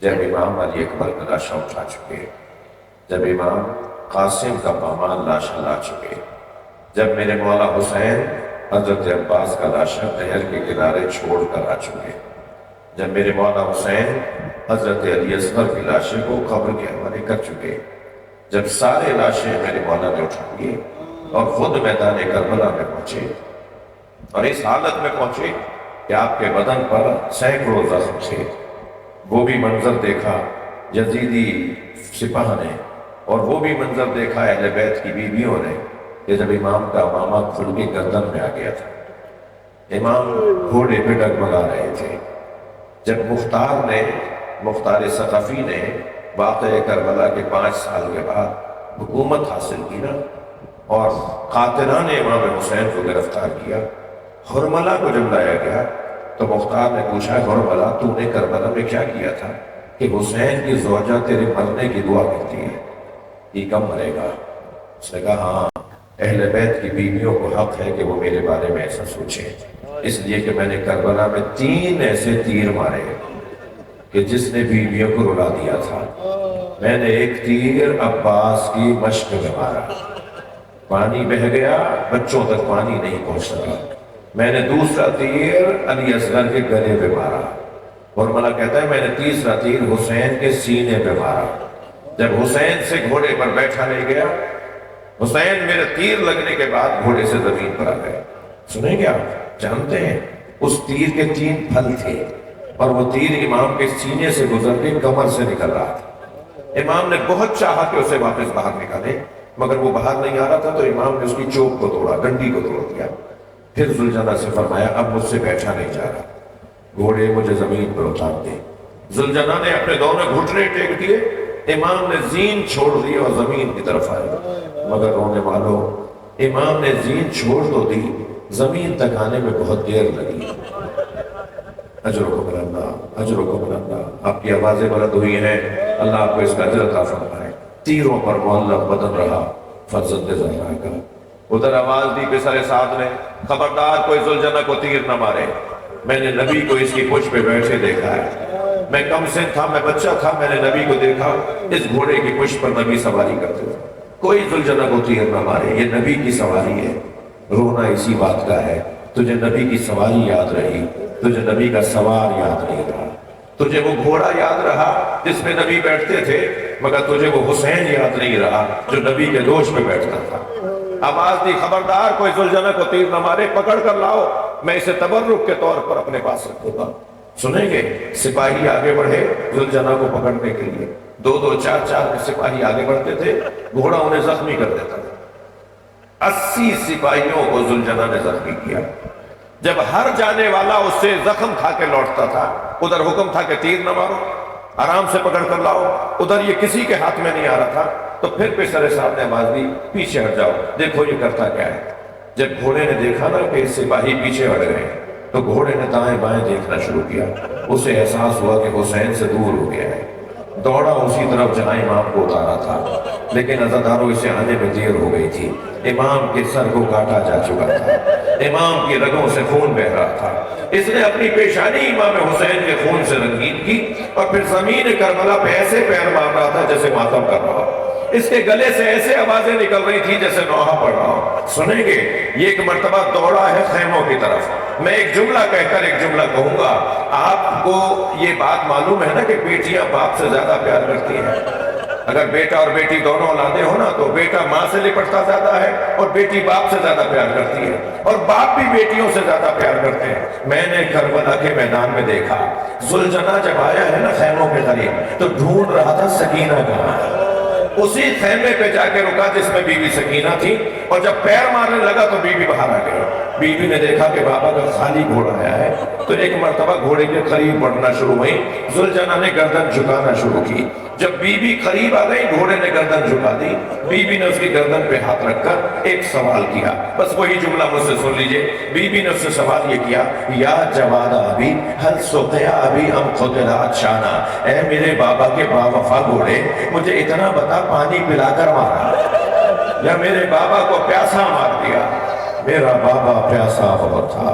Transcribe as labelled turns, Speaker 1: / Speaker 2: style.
Speaker 1: جب امام علی اکبر کا لاشا اٹھا چکے، جب امام قاسم کا پامال لاشا لا چکے، جب میرے مولا حسین حضرت عباس کا لاشا نہر کے کنارے چھوڑ کر آ چکے، جب میرے مولا حسین حضرت علی اصغر کی لاشیں کو قبر کے حوالے کر چکے، جب سارے لاشیں میرے مولا نے اٹھا لیے اور خود میدان کربلا میں پہنچے، اور اس حالت میں پہنچے کہ آپ کے بدن پر سینکڑوں زخم تھے، وہ بھی منظر دیکھا یزیدی سپاہ نے، اور وہ بھی منظر دیکھا اہل بیت کی بیویوں نے کہ جب امام کا امامہ کھل کے گردن میں آ گیا تھا، امام گھوڑے پہ ڈگمگا رہے تھے، جب مختار ثقفی نے واقعہ کربلا کے 5 سال کے بعد حکومت حاصل کی نا، اور قاتلان امام حسین کو گرفتار کیا، حرملہ کو جب لایا گیا تو مختار نے پوچھا، حرملہ تو نے کربلا میں کیا کیا تھا کہ حسین کی زوجہ تیرے مرنے کی دعا کرتی ہے، یہ کم مرے گا؟ اس نے کہا ہاں، اہل بیت کی بیویوں کو حق ہے کہ وہ میرے بارے میں ایسا سوچیں، اس لیے کہ میں نے کربلا میں 3 ایسے تیر مارے کہ جس نے بیویوں کو رلا دیا تھا۔ میں نے ایک تیر عباس کی مشق میں مارا، پانی بہہ گیا، بچوں تک پانی نہیں پہنچ سکا۔ میں نے دوسرا تیر علی اصغر کے گلے پہ مارا، اور ملا کہتا ہے میں نے تیسرا تیر حسین کے سینے پہ مارا۔ جب حسین سے گھوڑے پر بیٹھا نہیں گیا، حسین میرے تیر لگنے کے بعد گھوڑے سے زمین پر آ گئے۔ سنیں گے آپ؟ جانتے ہیں اس تیر کے 3 پھل تھے، اور وہ تیر امام کے سینے سے گزر کے کمر سے نکل رہا تھا۔ امام نے بہت چاہا کہ اسے واپس باہر نکالے، مگر وہ باہر نہیں آ رہا تھا، تو امام نے اس کی چوک کو توڑا، ڈنڈی کو توڑ دیا۔ پھر ذوالجناح سے فرمایا اب مجھ سے بیٹھا نہیں جا رہا، گھوڑے مجھے زمین پر اتار دے۔ ذوالجناح نے اپنے دونوں گھٹنے ٹیک دیے، امام نے زین چھوڑ دی اور زمین کی طرف آئے، مگر رونے والوں، امام نے زین چھوڑ تو دی، زمین تک آنے میں بہت دیر لگی۔ اجرکم من اللہ، اجرکم من اللہ، آپ کی آوازیں بلند ہوئی ہیں، اللہ آپ کو اس کا اجر عطا فرمائے۔ تیروں پر معلق بدن رہا فرزند زہرا کا۔ ادھر آواز دی پسر سعد نے، خبردار کوئی ذوالجناح کو تیر نہ مارے، میں نے نبی کو اس کی پشت پہ بیٹھے دیکھا ہے، میں کم سن تھا، میں بچہ تھا، میں نے نبی کو دیکھا اس گھوڑے کی پشت پر نبی سواری کرتے ہوئے، کوئی ذوالجناح کو تیر نہ مارے، یہ نبی کی سواری ہے۔ رونا اسی بات کا ہے، تجھے نبی کی سواری یاد رہی، تجھے نبی کا سوار یاد نہیں رہا، تجھے وہ گھوڑا یاد رہا جس میں نبی بیٹھتے تھے، مگر تجھے وہ حسین یاد نہیں رہا جو نبی کے دوش پہ بیٹھتا تھا۔ آواز دی خبردار کوئی ذوالجناح کو تیر نہ مارے، پکڑ کر لاؤ، میں اسے تبرک کے طور پر اپنے پاس رکھوں گا۔ سنیں گے سپاہی آگے بڑھے ذوالجناح کو پکڑنے کے لیے، 2 4 سپاہی آگے بڑھتے تھے، گھوڑا انہیں زخمی کر دیتا تھا۔ 80 سپاہیوں کو ذوالجناح نے زخمی کیا۔ جب ہر جانے والا اس سے زخم کھا کے لوٹتا تھا، ادھر حکم تھا کہ تیر نہ مارو، آرام سے پکڑ کر لاؤ، ادھر یہ کسی کے ہاتھ میں نہیں آ رہا تھا، تو پھر پسر صاحب نے آواز دی پیچھے ہٹ جاؤ، دیکھو یہ کرتا کیا ہے۔ جب گھوڑے نے دیکھا نا کہ سپاہی پیچھے ہٹ گئے، تو گھوڑے نے دائیں بائیں دیکھنا شروع کیا، اسے احساس ہوا کہ حسین سے دور ہو گیا ہے، دوڑا اسی طرف جہاں امام کو اتارا تھا، لیکن عزاداروں اسے آنے میں دیر ہو گئی تھی، امام کے سر کو کاٹا جا چکا تھا، امام کی رگوں سے خون بہہ رہا تھا۔ اس نے اپنی پیشانی امام حسین کے خون سے رنگین کی، اور پھر زمین کربلا پہ ایسے پیر مار رہا تھا جیسے ماتم کر رہا ہو، اس کے گلے سے ایسے آوازیں نکل رہی تھی جیسے نوحہ پڑھ رہا ہو۔ سنیں گے یہ ایک مرتبہ دوڑا ہے خیموں کی طرف، میں ایک جملہ کہہ کر ایک جملہ کہوں گا۔ آپ کو یہ بات معلوم ہے نا کہ بیٹیاں باپ سے زیادہ پیار کرتی ہیں؟ اگر بیٹا اور بیٹی دونوں اولادیں ہو نا، تو بیٹا ماں سے لپٹتا زیادہ ہے اور بیٹی باپ سے زیادہ پیار کرتی ہے، اور باپ بھی بیٹیوں سے زیادہ پیار کرتے ہیں۔ میں نے کربلا کے میدان میں دیکھا ذوالجناح جب آیا ہے نا خیموں کے قریب، تو ڈھونڈ رہا تھا سکینہ کہاں ہے، اسی خیمے پہ جا کے رکا جس میں بی بی سکینہ تھی، اور جب پیر مارنے لگا تو بی بی باہر آ گئی۔ بی بی نے دیکھا کہ بابا کا خالی گھوڑا آیا ہے، تو ایک مرتبہ گھوڑے کے قریب بڑھنا شروع ہوئی، ذوالجناح نے گردن جھکانا شروع کی۔ جب بی بی قریب آ گئی، گھوڑے نے گردن جھکا دی، بی بی نے اس کی گردن پہ ہاتھ رکھ کر ایک سوال کیا، بس وہی جملہ مجھ سے سن لیجئے۔ بی بی نے اس سے سوال یہ کیا، یا جواد ابی هل سقیا ابی ام قتل عطشانا، اے میرے بابا کے با وفا گھوڑے، مجھے اتنا بتا پانی پلا کر مارا یا میرے بابا کو پیاسا مار دیا؟ میرا بابا پیاسا بہت تھا،